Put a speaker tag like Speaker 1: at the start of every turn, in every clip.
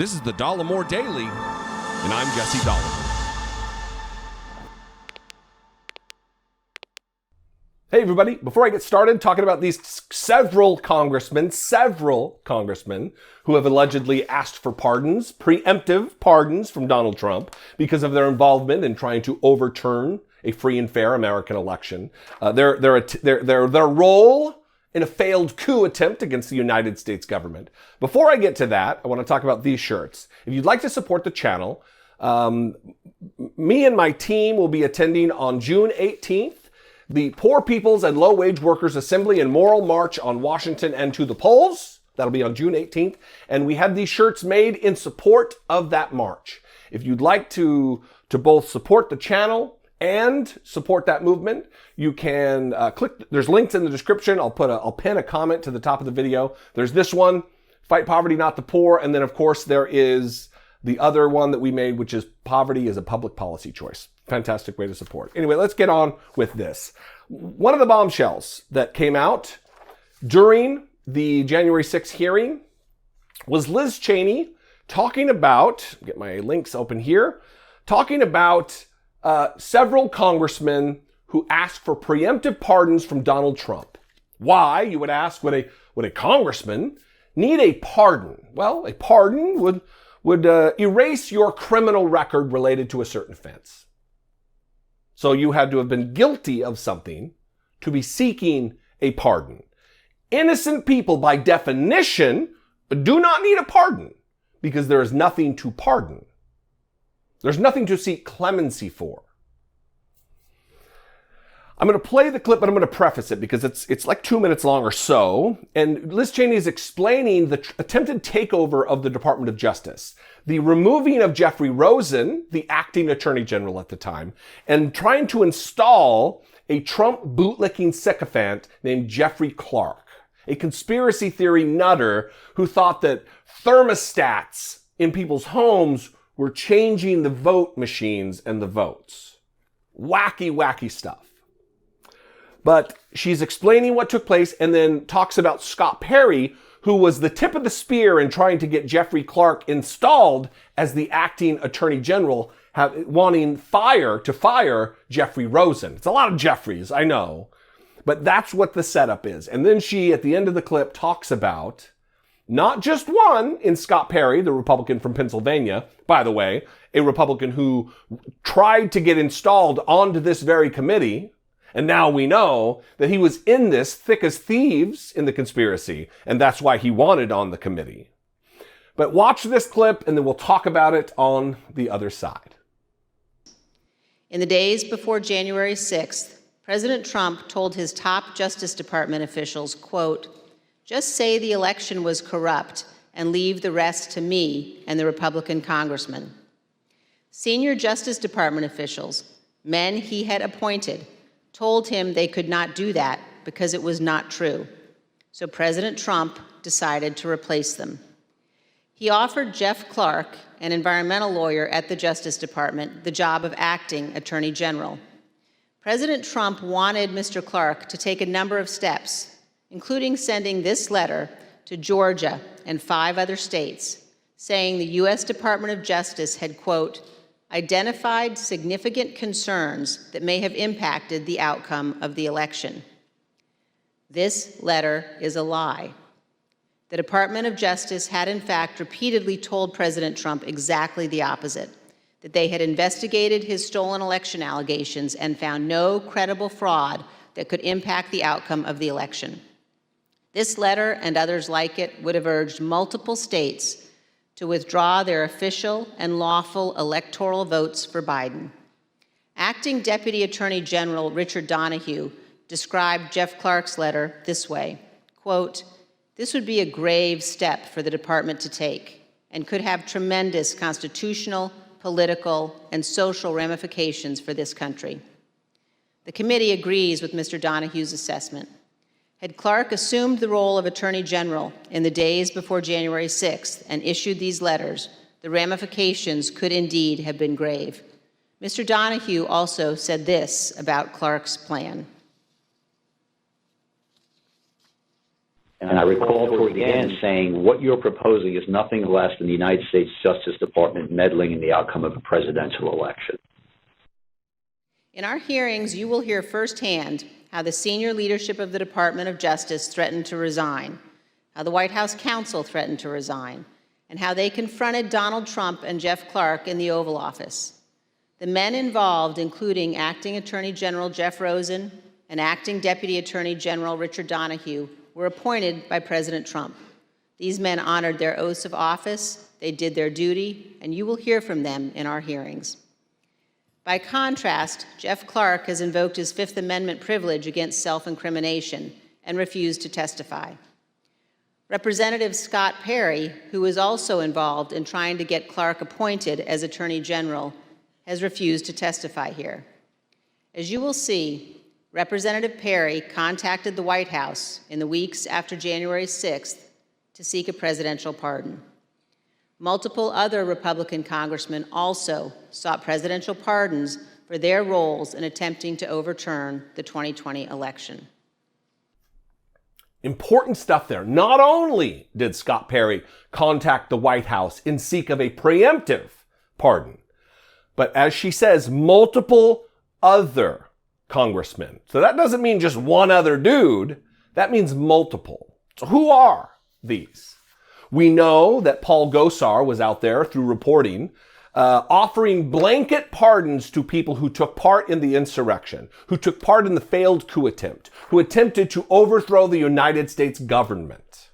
Speaker 1: This is the Dollemore Daily, and I'm Jesse Dollemore.
Speaker 2: Hey everybody, before I get started talking about these several congressmen who have allegedly asked for pardons, preemptive pardons from Donald Trump because of their involvement in trying to overturn a free and fair American election. Their role in a failed coup attempt against the United States government. Before I get to that, I want to talk about these shirts. If you'd like to support the channel, me and my team will be attending on June 18th the Poor People's and Low Wage Workers Assembly and Moral March on Washington and to the polls. That'll be on June 18th. And we have these shirts made in support of that march. If you'd like to both support the channel and support that movement, you can click. There's links in the description. I'll pin a comment to the top of the video. There's this one, Fight Poverty, Not the Poor. And then of course there is the other one that we made, which is Poverty is a Public Policy Choice. Fantastic way to support. Anyway, let's get on with this. One of the bombshells that came out during the January 6th hearing was Liz Cheney talking about, get my links open here, talking about several congressmen who asked for preemptive pardons from Donald Trump. Why, you would ask, would a congressman need a pardon? Well, a pardon would erase your criminal record related to a certain offense. So you had to have been guilty of something to be seeking a pardon. Innocent people, by definition, do not need a pardon because there is nothing to pardon. There's nothing to seek clemency for. I'm going to play the clip, but I'm going to preface it because it's like 2 minutes long or so. And Liz Cheney is explaining the attempted takeover of the Department of Justice, the removing of Jeffrey Rosen, the acting attorney general at the time, and trying to install a Trump bootlicking sycophant named Jeffrey Clark, a conspiracy theory nutter who thought that thermostats in people's homes were changing the vote machines and the votes. Wacky, wacky stuff. But she's explaining what took place and then talks about Scott Perry, who was the tip of the spear in trying to get Jeffrey Clark installed as the acting attorney general, wanting to fire Jeffrey Rosen. It's a lot of Jeffreys, I know. But that's what the setup is. And then she, at the end of the clip, talks about not just one in Scott Perry, the Republican from Pennsylvania, by the way, a Republican who tried to get installed onto this very committee. And now we know that he was in this thick as thieves in the conspiracy, and that's why he wanted on the committee. But watch this clip, and then we'll talk about it on the other side.
Speaker 3: In the days before January 6th, President Trump told his top Justice Department officials, quote, "Just say the election was corrupt and leave the rest to me and the Republican congressmen." Senior Justice Department officials, men he had appointed, told him they could not do that because it was not true. So President Trump decided to replace them. He offered Jeff Clark, an environmental lawyer at the Justice Department, the job of acting attorney general. President Trump wanted Mr. Clark to take a number of steps, including sending this letter to Georgia and 5 other states, saying the U.S. Department of Justice had, quote, identified significant concerns that may have impacted the outcome of the election. This letter is a lie. The Department of Justice had in fact repeatedly told President Trump exactly the opposite, that they had investigated his stolen election allegations and found no credible fraud that could impact the outcome of the election. This letter and others like it would have urged multiple states to withdraw their official and lawful electoral votes for Biden. Acting Deputy Attorney General Richard Donahue described Jeff Clark's letter this way, quote, "This would be a grave step for the department to take and could have tremendous constitutional, political, and social ramifications for this country." The committee agrees with Mr. Donahue's assessment. Had Clark assumed the role of Attorney General in the days before January 6th and issued these letters, the ramifications could indeed have been grave. Mr. Donahue also said this about Clark's plan.
Speaker 4: And I recall toward the end saying, what you're proposing is nothing less than the United States Justice Department meddling in the outcome of a presidential election.
Speaker 3: In our hearings, you will hear firsthand how the senior leadership of the Department of Justice threatened to resign, how the White House counsel threatened to resign, and how they confronted Donald Trump and Jeff Clark in the Oval Office. The men involved, including Acting Attorney General Jeff Rosen and Acting Deputy Attorney General Richard Donahue, were appointed by President Trump. These men honored their oaths of office, they did their duty, and you will hear from them in our hearings. By contrast, Jeff Clark has invoked his Fifth Amendment privilege against self-incrimination and refused to testify. Representative Scott Perry, who is also involved in trying to get Clark appointed as Attorney General, has refused to testify here. As you will see, Representative Perry contacted the White House in the weeks after January 6th to seek a presidential pardon. Multiple other Republican congressmen also sought presidential pardons for their roles in attempting to overturn the 2020 election.
Speaker 2: Important stuff there. Not only did Scott Perry contact the White House in seek of a preemptive pardon, but as she says, multiple other congressmen. So that doesn't mean just one other dude. That means multiple. So who are these? We know that Paul Gosar was out there through reporting, offering blanket pardons to people who took part in the insurrection, who took part in the failed coup attempt, who attempted to overthrow the United States government.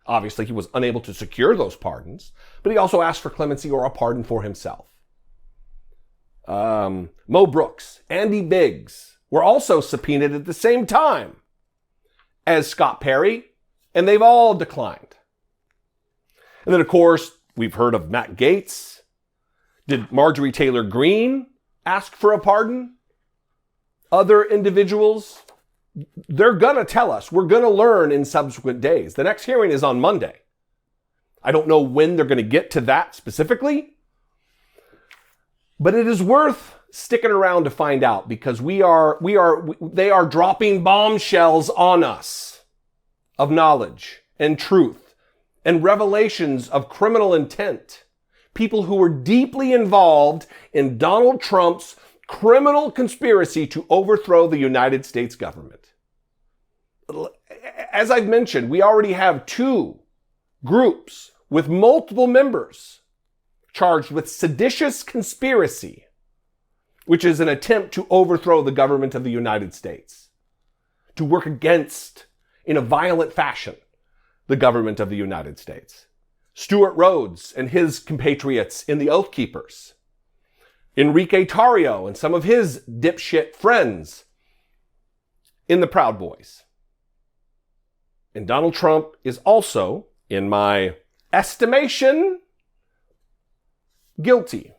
Speaker 2: Obviously, he was unable to secure those pardons, but he also asked for clemency or a pardon for himself. Mo Brooks, Andy Biggs were also subpoenaed at the same time as Scott Perry, and they've all declined. And then, of course, we've heard of Matt Gaetz. Did Marjorie Taylor Greene ask for a pardon? Other individuals? They're going to tell us. We're going to learn in subsequent days. The next hearing is on Monday. I don't know when they're going to get to that specifically, but it is worth sticking around to find out because they are dropping bombshells on us of knowledge and truth and revelations of criminal intent. People who were deeply involved in Donald Trump's criminal conspiracy to overthrow the United States government. As I've mentioned, we already have 2 groups with multiple members charged with seditious conspiracy, which is an attempt to overthrow the government of the United States, to work against, in a violent fashion, the government of the United States. Stuart Rhodes and his compatriots in the Oath Keepers. Enrique Tarrio and some of his dipshit friends in the Proud Boys. And Donald Trump is also, in my estimation, guilty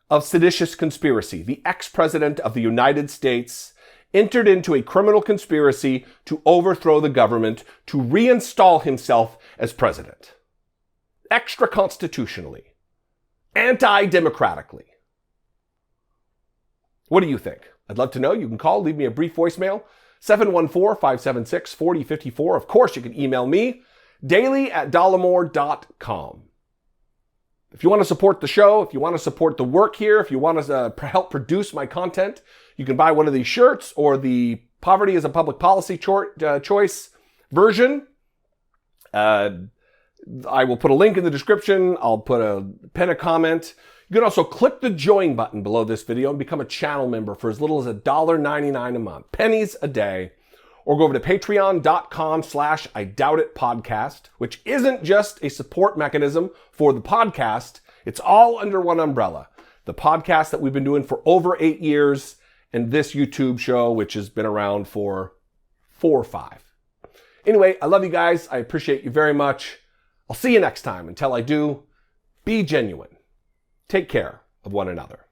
Speaker 2: of seditious conspiracy. The ex-president of the United States entered into a criminal conspiracy to overthrow the government, to reinstall himself as president. Extra-constitutionally. Anti-democratically. What do you think? I'd love to know. You can call, leave me a brief voicemail, 714-576-4054. Of course, you can email me, daily@dollemore.com. If you want to support the show, if you want to support the work here, if you want to help produce my content, you can buy one of these shirts or the Poverty is a Public Policy Choice version. I will put a link in the description. I'll pin a comment. You can also click the join button below this video and become a channel member for as little as $1.99 a month, pennies a day. Or go over to patreon.com/IDoubtItPodcast, which isn't just a support mechanism for the podcast. It's all under one umbrella. The podcast that we've been doing for over 8 years and this YouTube show, which has been around for 4 or 5. Anyway, I love you guys. I appreciate you very much. I'll see you next time. Until I do, be genuine. Take care of one another.